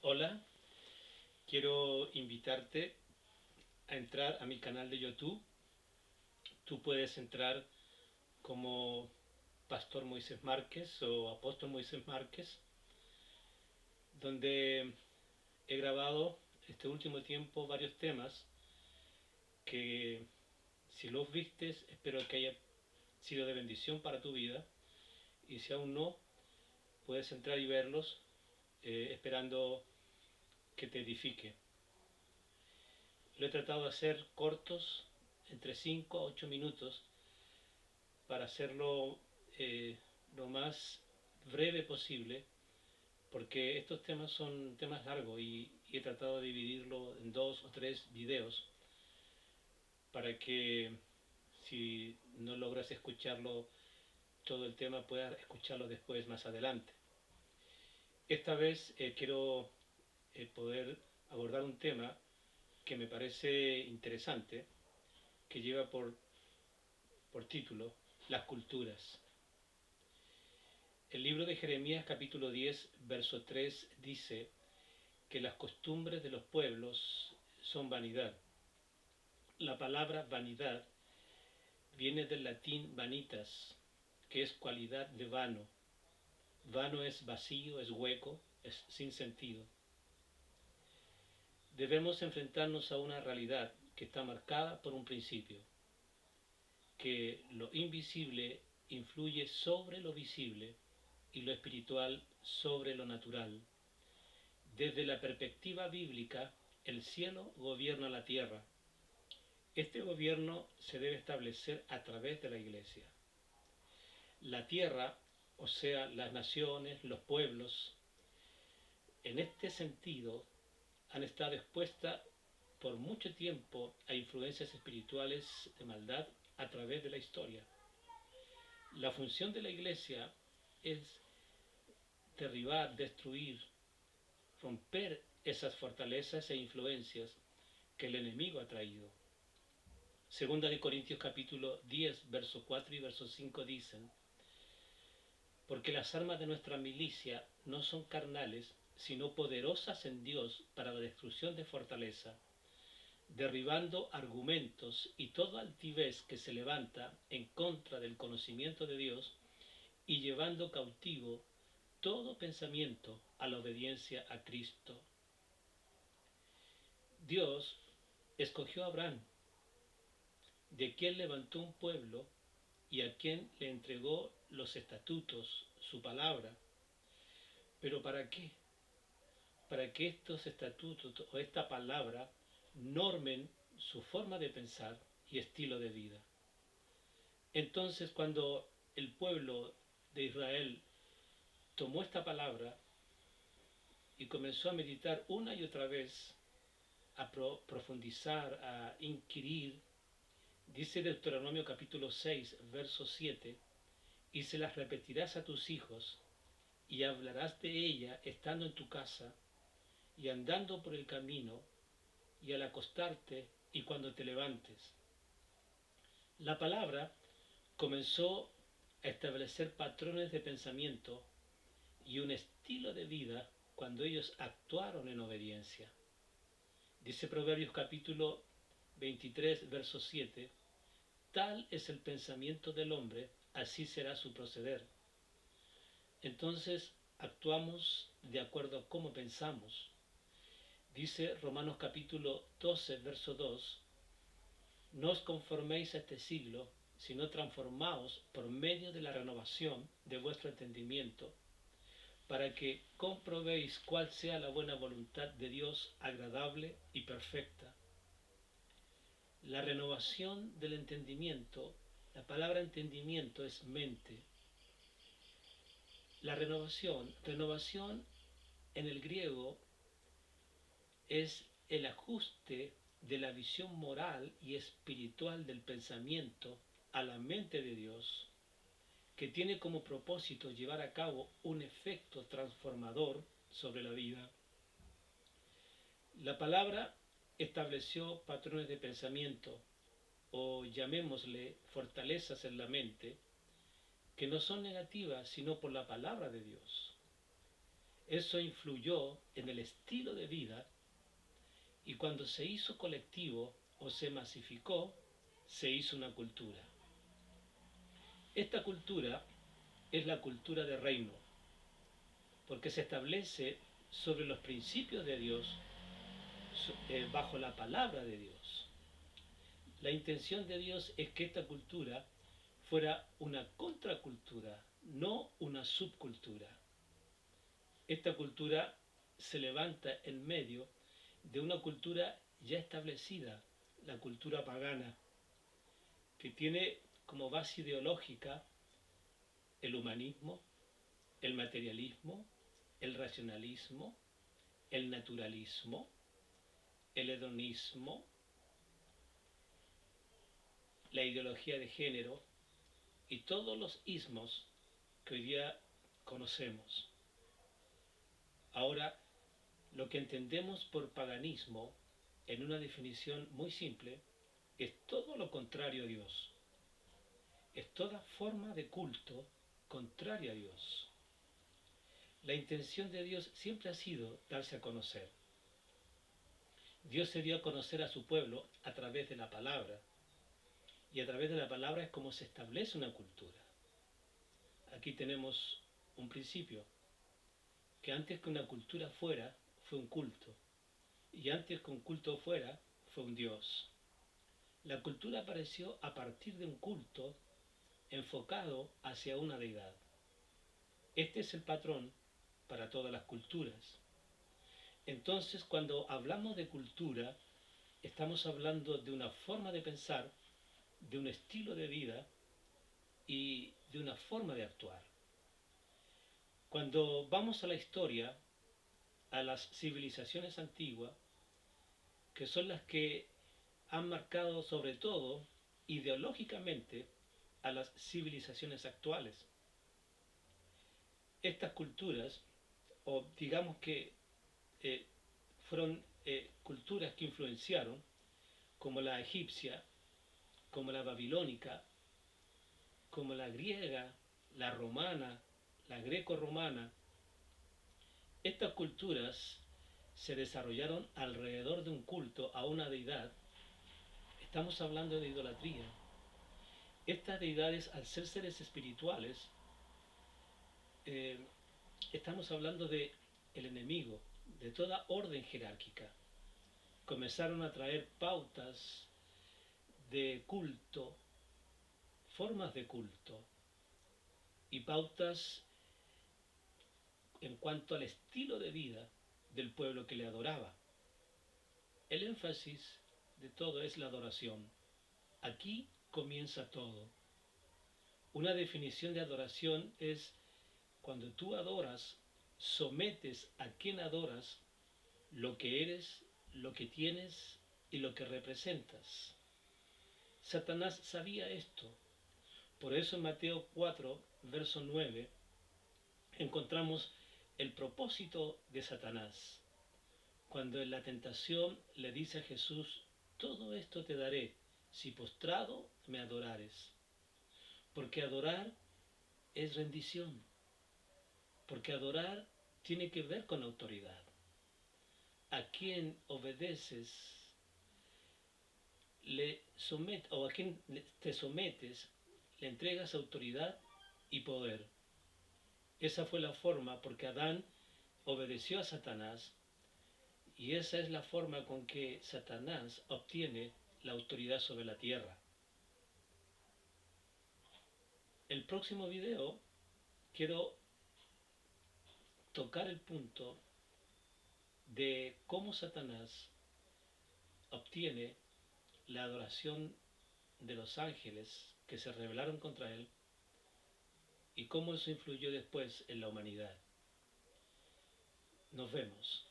Hola, quiero invitarte a entrar a mi canal de YouTube. Tú puedes entrar como Pastor Moisés Márquez o Apóstol Moisés Márquez, donde he grabado este último tiempo varios temas que, si los vistes, espero que haya sido de bendición para tu vida, y si aún no, puedes entrar y verlos, esperando que te edifique. Lo he tratado de hacer cortos, entre 5 a 8 minutos, para hacerlo lo más breve posible, porque estos temas son temas largos y he tratado de dividirlo en 2 o 3 videos para que, si no logras escucharlo todo el tema, puedas escucharlo después, más adelante. Esta vez quiero poder abordar un tema que me parece interesante, que lleva por título Las culturas. El libro de Jeremías capítulo 10, verso 3 dice que las costumbres de los pueblos son vanidad. La palabra vanidad viene del latín vanitas, que es cualidad de vano. Vano es vacío, es hueco, es sin sentido. Debemos enfrentarnos a una realidad que está marcada por un principio, que lo invisible influye sobre lo visible y lo espiritual sobre lo natural. Desde la perspectiva bíblica, el cielo gobierna la tierra. Este gobierno se debe establecer a través de la Iglesia. La tierra, o sea, las naciones, los pueblos, en este sentido, han estado expuestas por mucho tiempo a influencias espirituales de maldad a través de la historia. La función de la Iglesia es derribar, destruir, romper esas fortalezas e influencias que el enemigo ha traído. Segunda de Corintios capítulo 10, verso 4 y verso 5 dicen: porque las armas de nuestra milicia no son carnales, sino poderosas en Dios para la destrucción de fortaleza, derribando argumentos y toda altivez que se levanta en contra del conocimiento de Dios, y llevando cautivo todo pensamiento a la obediencia a Cristo. Dios escogió a Abraham, de quien levantó un pueblo y a quien le entregó los estatutos, su palabra. ¿Pero para qué? Para que estos estatutos o esta palabra normen su forma de pensar y estilo de vida. Entonces, cuando el pueblo de Israel tomó esta palabra y comenzó a meditar una y otra vez, a profundizar, a inquirir, dice Deuteronomio capítulo 6, verso 7, y se las repetirás a tus hijos, y hablarás de ella estando en tu casa, y andando por el camino, y al acostarte, y cuando te levantes. La palabra comenzó a establecer patrones de pensamiento y un estilo de vida cuando ellos actuaron en obediencia. Dice Proverbios capítulo 23, verso 7, tal es el pensamiento del hombre, así será su proceder. Entonces actuamos de acuerdo a cómo pensamos. Dice Romanos capítulo 12, verso 2, no os conforméis a este siglo, sino transformaos por medio de la renovación de vuestro entendimiento, para que comprobéis cuál sea la buena voluntad de Dios, agradable y perfecta. La renovación del entendimiento, la palabra entendimiento es mente. La renovación en el griego es el ajuste de la visión moral y espiritual del pensamiento a la mente de Dios, que tiene como propósito llevar a cabo un efecto transformador sobre la vida. La palabra estableció patrones de pensamiento, o llamémosle fortalezas en la mente, que no son negativas sino por la palabra de Dios. Eso influyó en el estilo de vida y cuando se hizo colectivo o se masificó, se hizo una cultura. Esta cultura es la cultura de reino, porque se establece sobre los principios de Dios, bajo la palabra de Dios. La intención de Dios es que esta cultura fuera una contracultura, no una subcultura. Esta cultura se levanta en medio de una cultura ya establecida, la cultura pagana, que tiene como base ideológica el humanismo, el materialismo, el racionalismo, el naturalismo, el hedonismo, la ideología de género y todos los ismos que hoy día conocemos. Ahora, lo que entendemos por paganismo, en una definición muy simple, es todo lo contrario a Dios. Es toda forma de culto contraria a Dios. La intención de Dios siempre ha sido darse a conocer. Dios se dio a conocer a su pueblo a través de la palabra. Y a través de la palabra es como se establece una cultura. Aquí tenemos un principio, que antes que una cultura fuera, fue un culto. Y antes que un culto fuera, fue un Dios. La cultura apareció a partir de un culto enfocado hacia una deidad. Este es el patrón para todas las culturas. Entonces, cuando hablamos de cultura, estamos hablando de una forma de pensar, de un estilo de vida y de una forma de actuar. Cuando vamos a la historia, a las civilizaciones antiguas, que son las que han marcado sobre todo ideológicamente a las civilizaciones actuales. Estas culturas, o digamos que fueron culturas que influenciaron, como la egipcia, como la babilónica, como la griega, la romana, la greco-romana. Estas culturas se desarrollaron alrededor de un culto a una deidad. Estamos hablando de idolatría. Estas deidades, al ser seres espirituales, estamos hablando de el enemigo, de toda orden jerárquica. Comenzaron a traer pautas de culto, formas de culto y pautas en cuanto al estilo de vida del pueblo que le adoraba. El énfasis de todo es la adoración. Aquí comienza todo. Una definición de adoración es cuando tú adoras, sometes a quien adoras lo que eres, lo que tienes y lo que representas. Satanás sabía esto. Por eso en Mateo 4, verso 9, encontramos el propósito de Satanás. Cuando en la tentación le dice a Jesús, todo esto te daré si postrado me adorares. Porque adorar es rendición. Porque adorar tiene que ver con autoridad. A quien obedeces, o a quien te sometes, le entregas autoridad y poder. Esa fue la forma porque Adán obedeció a Satanás y esa es la forma con que Satanás obtiene la autoridad sobre la tierra. El próximo video quiero tocar el punto de cómo Satanás obtiene la adoración de los ángeles que se rebelaron contra él y cómo eso influyó después en la humanidad. Nos vemos.